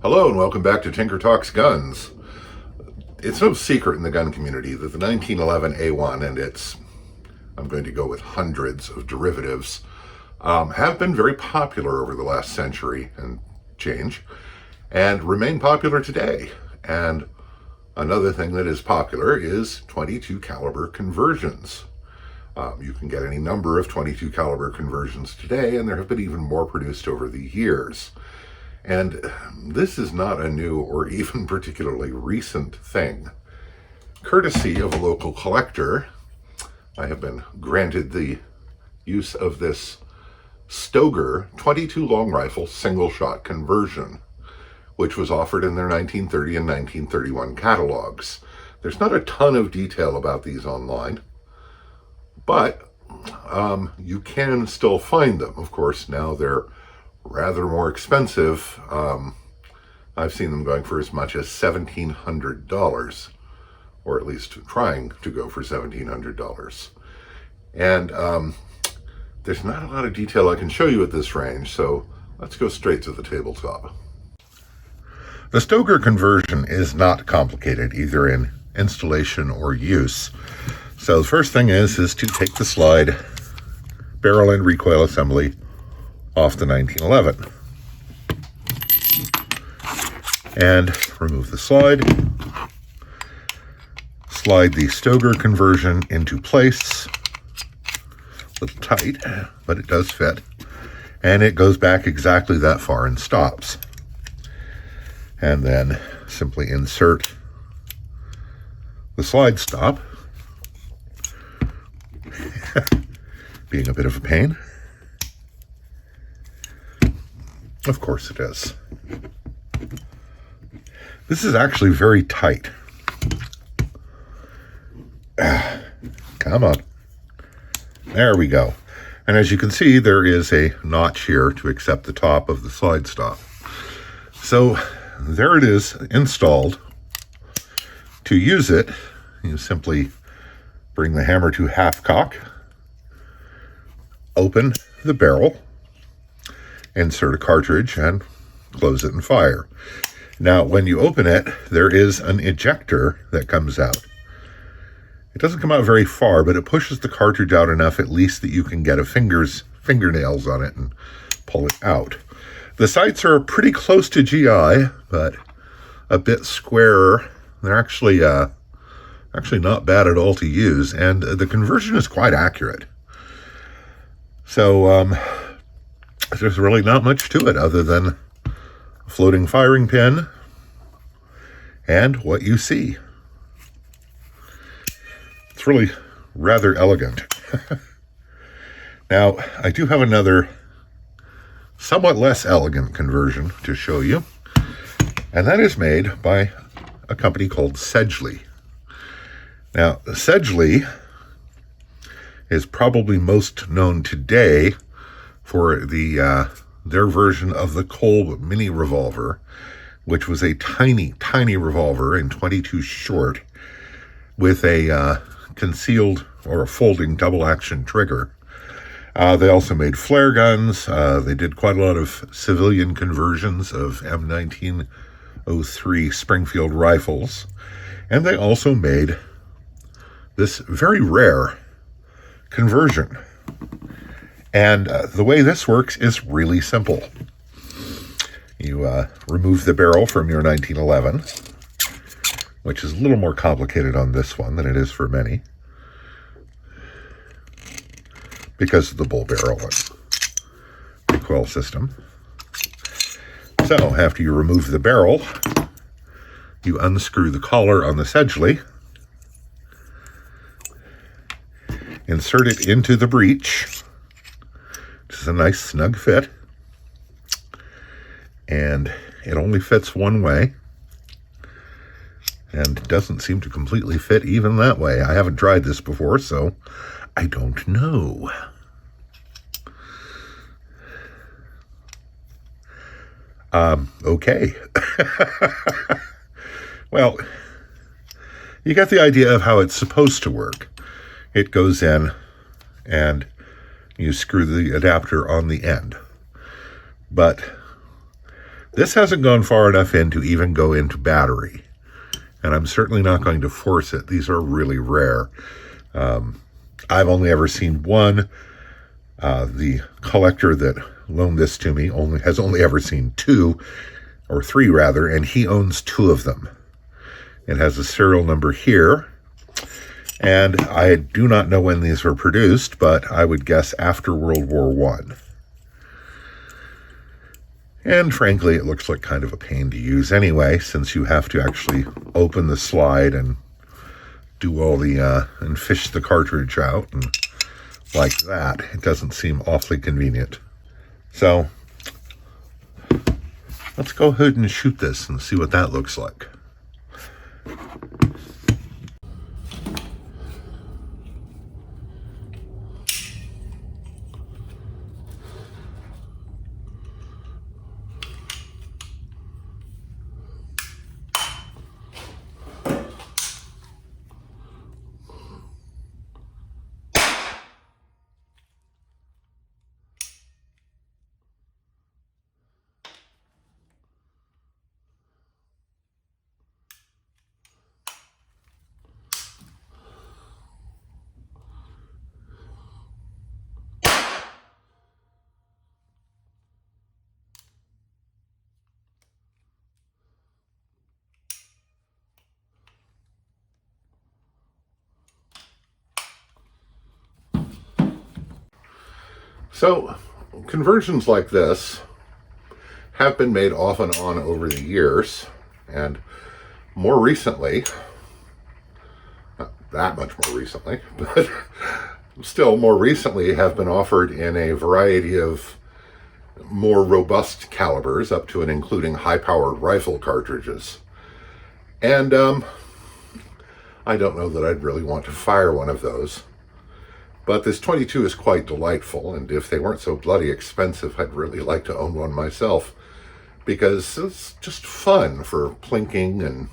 Hello and welcome back to Tinker Talks Guns. It's no secret in the gun community that the 1911 A1 and its, I'm going to go with hundreds of derivatives, have been very popular over the last century and change, and remain popular today. And another thing that is popular is 22 caliber conversions. You can get any number of 22 caliber conversions today, and there have been even more produced over the years. And this is not a new or even particularly recent thing. Courtesy of a local collector, I have been granted the use of this Stoeger 22 long rifle single shot conversion, which was offered in their 1930 and 1931 catalogs. There's not a ton of detail about these online, but you can still find them. Of course, now they're rather more expensive. I've seen them going for as much as $1,700, or at least trying to go for $1,700. And there's not a lot of detail I can show you at this range, so let's go straight to the tabletop. The Stoeger conversion is not complicated, either in installation or use. So the first thing is to take the slide, barrel and recoil assembly off the 1911 and remove the slide. Slide the Stoeger conversion into place. A little tight, but it does fit. And it goes back exactly that far and stops. And then simply insert the slide stop. Being a bit of a pain. Of course it is. This is actually very tight. Come on. There we go. And as you can see, there is a notch here to accept the top of the slide stop. So there it is installed. To use it, you simply bring the hammer to half cock, open the barrel, insert a cartridge, and close it and fire. Now, when you open it, there is an ejector that comes out. It doesn't come out very far, but it pushes the cartridge out enough at least that you can get fingernails on it and pull it out. The sights are pretty close to GI, but a bit squarer. They're actually not bad at all to use, and the conversion is quite accurate. So, there's really not much to it other than a floating firing pin and what you see. It's really rather elegant. Now, I do have another somewhat less elegant conversion to show you, and that is made by a company called Sedgely. Now, Sedgely is probably most known today for their version of the Kolb mini revolver, which was a tiny, tiny revolver in .22 short with a concealed or a folding double action trigger. They also made flare guns. They did quite a lot of civilian conversions of M1903 Springfield rifles. And they also made this very rare conversion. And the way this works is really simple. You remove the barrel from your 1911, which is a little more complicated on this one than it is for many, because of the bull barrel and recoil system. So after you remove the barrel, you unscrew the collar on the Sedgely, insert it into the breech. This is a nice snug fit, and it only fits one way and doesn't seem to completely fit even that way. I haven't tried this before, so I don't know. Okay. Well, you get the idea of how it's supposed to work. It goes in and you screw the adapter on the end. But This hasn't gone far enough in to even go into battery, and I'm certainly not going to force it. These are really rare. I've only ever seen one. The collector that loaned this to me has only ever seen two, or three rather, and he owns two of them. It has a serial number here, and I do not know when these were produced, but I would guess after World War I. And frankly, it looks like kind of a pain to use anyway, since you have to actually open the slide and do all the, and fish the cartridge out, and like that. It doesn't seem awfully convenient. So, let's go ahead and shoot this and see what that looks like. So, conversions like this have been made off and on over the years, and more recently, not that much more recently, but still more recently have been offered in a variety of more robust calibers, up to and including high-powered rifle cartridges. And I don't know that I'd really want to fire one of those. But this 22 is quite delightful, and if they weren't so bloody expensive, I'd really like to own one myself, because it's just fun for plinking and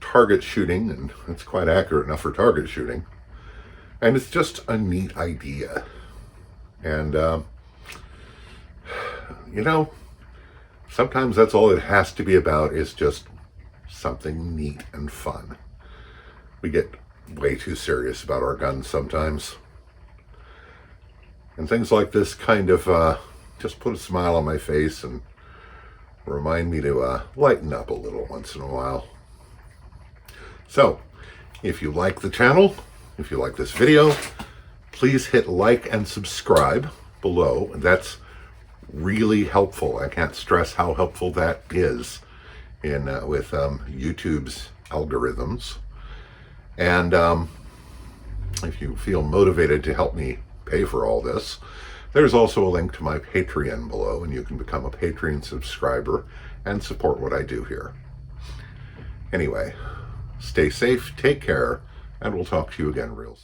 target shooting, and it's quite accurate enough for target shooting. And it's just a neat idea. And, you know, sometimes that's all it has to be about, is just something neat and fun. We get way too serious about our guns sometimes. And things like this kind of just put a smile on my face and remind me to lighten up a little once in a while. So, if you like the channel, if you like this video, please hit like and subscribe below. That's really helpful. I can't stress how helpful that is in with YouTube's algorithms. And if you feel motivated to help me pay for all this, there's also a link to my Patreon below, and you can become a Patreon subscriber and support what I do here. Anyway, stay safe, take care, and we'll talk to you again real soon.